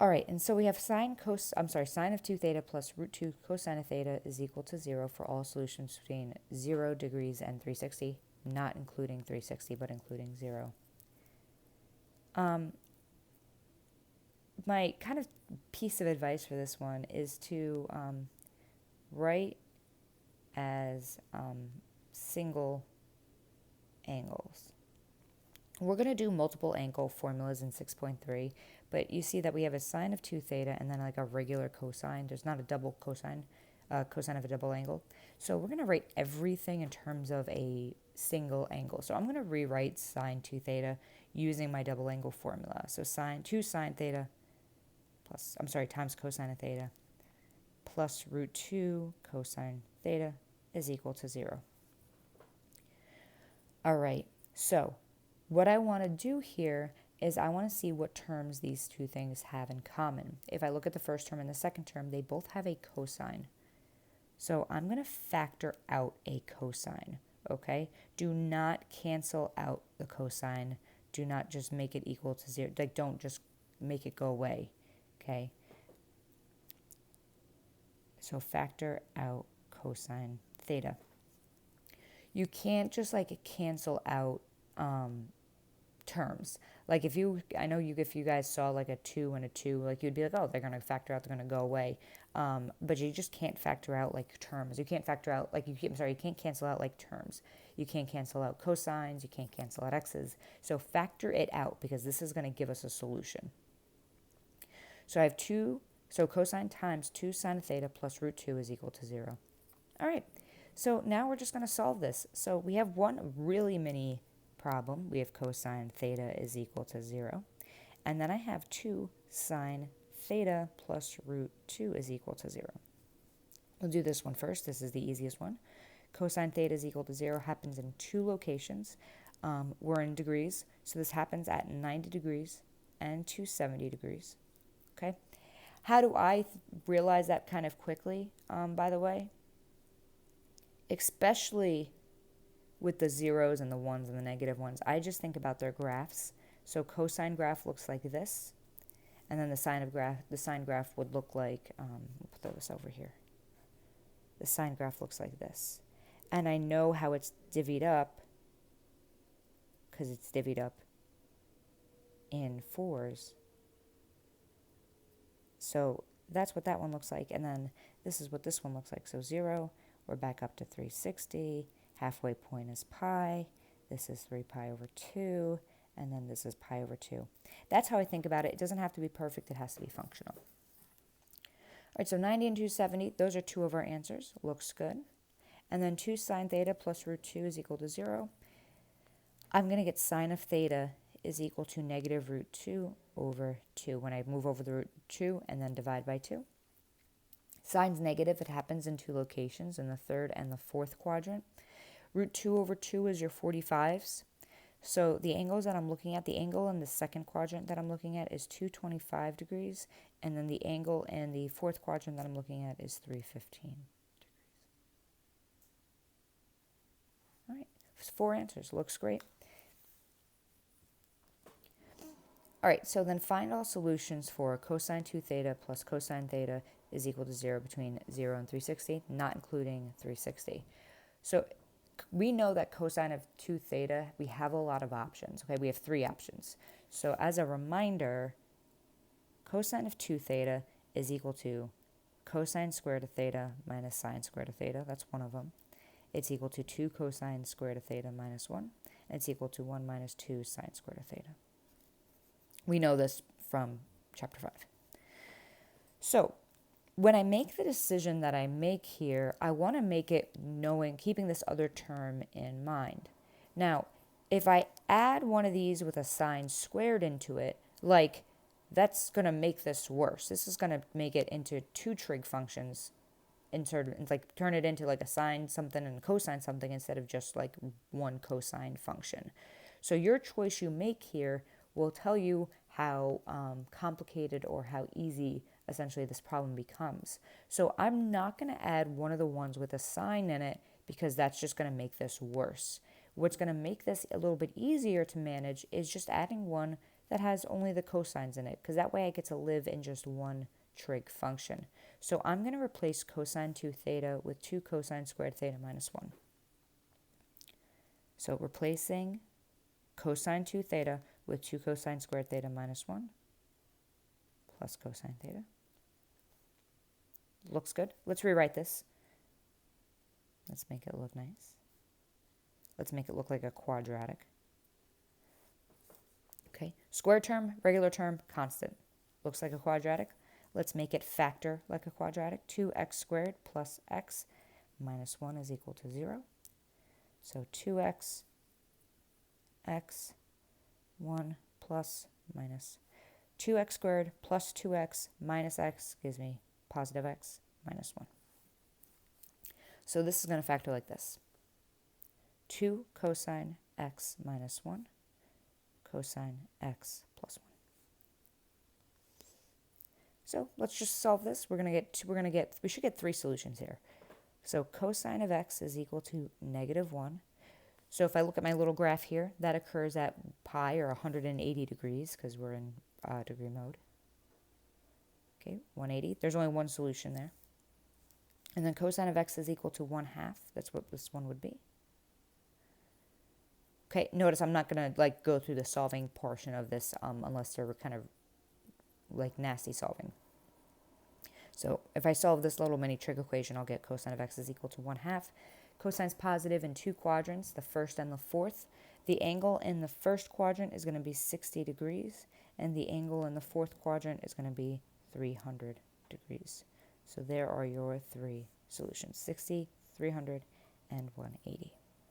All right, and so we have sine of 2 theta plus root 2 cosine of theta is equal to 0 for all solutions between 0 degrees and 360, not including 360, but including 0. My kind of piece of advice for this one is to write as single angles. We're going to do multiple angle formulas in 6.3, but you see that we have a sine of 2 theta and then like a regular cosine. There's not a double cosine, cosine of a double angle. So we're going to write everything in terms of a single angle. So I'm going to rewrite sine 2 theta using my double angle formula. So sine 2 sine theta times cosine of theta plus root 2 cosine theta is equal to 0. All right, so what I want to do here is I want to see what terms these two things have in common. If I look at the first term and the second term, they both have a cosine. So I'm going to factor out a cosine, okay? Do not cancel out the cosine. Do not just make it equal to 0. Like, don't just make it go away, okay? So factor out cosine theta. You can't just like cancel out terms. Like if you guys saw like a 2 and a 2, like you'd be like, oh, they're going to factor out, they're going to go away. But you just can't factor out like terms. You can't factor out like you can't cancel out like terms. You can't cancel out cosines, you can't cancel out x's. So factor it out because this is going to give us a solution. So I have cosine times 2 sine of theta plus root 2 is equal to 0. All right, so now we're just going to solve this. So we have one really mini problem. We have cosine theta is equal to 0. And then I have 2 sine theta plus root 2 is equal to 0. We'll do this one first. This is the easiest one. Cosine theta is equal to 0 happens in 2 locations. We're in degrees, so this happens at 90 degrees and 270 degrees. Okay? How do I realize that kind of quickly, by the way? Especially with the zeros and the ones and the negative ones, I just think about their graphs. So cosine graph looks like this, and then the sine graph would look like, we'll put this over here. The sine graph looks like this. And I know how it's divvied up, because it's divvied up in 4s. So that's what that one looks like, and then this is what this one looks like. So 0, we're back up to 360, halfway point is pi, this is 3 pi over 2, and then this is pi over 2. That's how I think about it. It doesn't have to be perfect, it has to be functional. All right, so 90 and 270, those are two of our answers. Looks good. And then 2 sine theta plus root 2 is equal to 0. I'm going to get sine of theta is equal to negative root 2 over 2 when I move over the root 2 and then divide by 2. Sine's negative, it happens in 2 locations, in the third and the fourth quadrant. Root 2 over 2 is your 45s. So the angles that I'm looking at, the angle in the second quadrant that I'm looking at is 225 degrees, and then the angle in the fourth quadrant that I'm looking at is 315 degrees. All right, 4 answers, looks great. All right, so then find all solutions for cosine 2 theta plus cosine theta is equal to 0 between 0 and 360, not including 360. So we know that cosine of 2 theta, we have a lot of options. Okay, we have 3 options. So as a reminder, cosine of 2 theta is equal to cosine squared of theta minus sine squared of theta. That's one of them. It's equal to 2 cosine squared of theta minus 1. And it's equal to 1 minus 2 sine squared of theta. We know this from chapter 5. So when I make the decision that I make here, I want to make it keeping this other term in mind. Now, if I add one of these with a sine squared into it, that's going to make this worse. This is going to make it into 2 trig functions, turn it into like a sine something and cosine something instead of just like one cosine function. So your choice you make here will tell you how complicated or how easy essentially this problem becomes. So I'm not going to add one of the ones with a sine in it because that's just going to make this worse. What's going to make this a little bit easier to manage is just adding one that has only the cosines in it, because that way I get to live in just one trig function. So I'm going to replace cosine 2 theta with 2 cosine squared theta minus 1. So replacing cosine 2 theta with 2 cosine squared theta minus 1 plus cosine theta. Looks good. Let's rewrite this. Let's make it look nice. Let's make it look like a quadratic. Okay, square term, regular term, constant. Looks like a quadratic. Let's make it factor like a quadratic. 2x squared plus x minus 1 is equal to 0. So 2x, x, 1 plus minus 2x squared plus 2x minus x gives me positive x minus 1. So this is going to factor like this. 2 cosine x minus 1 cosine x plus 1. So let's just solve this. We should get 3 solutions here. So cosine of x is equal to negative 1. So if I look at my little graph here, that occurs at pi, or 180 degrees, because we're in degree mode. Okay, 180. There's only one solution there. And then cosine of x is equal to 1/2. That's what this one would be. Okay, notice I'm not going to go through the solving portion of this unless they're kind of nasty solving. So if I solve this little mini trig equation, I'll get cosine of x is equal to 1/2. Cosine's positive in 2 quadrants, the first and the fourth. The angle in the first quadrant is going to be 60 degrees, and the angle in the fourth quadrant is going to be 300 degrees. So there are your 3 solutions, 60, 300, and 180.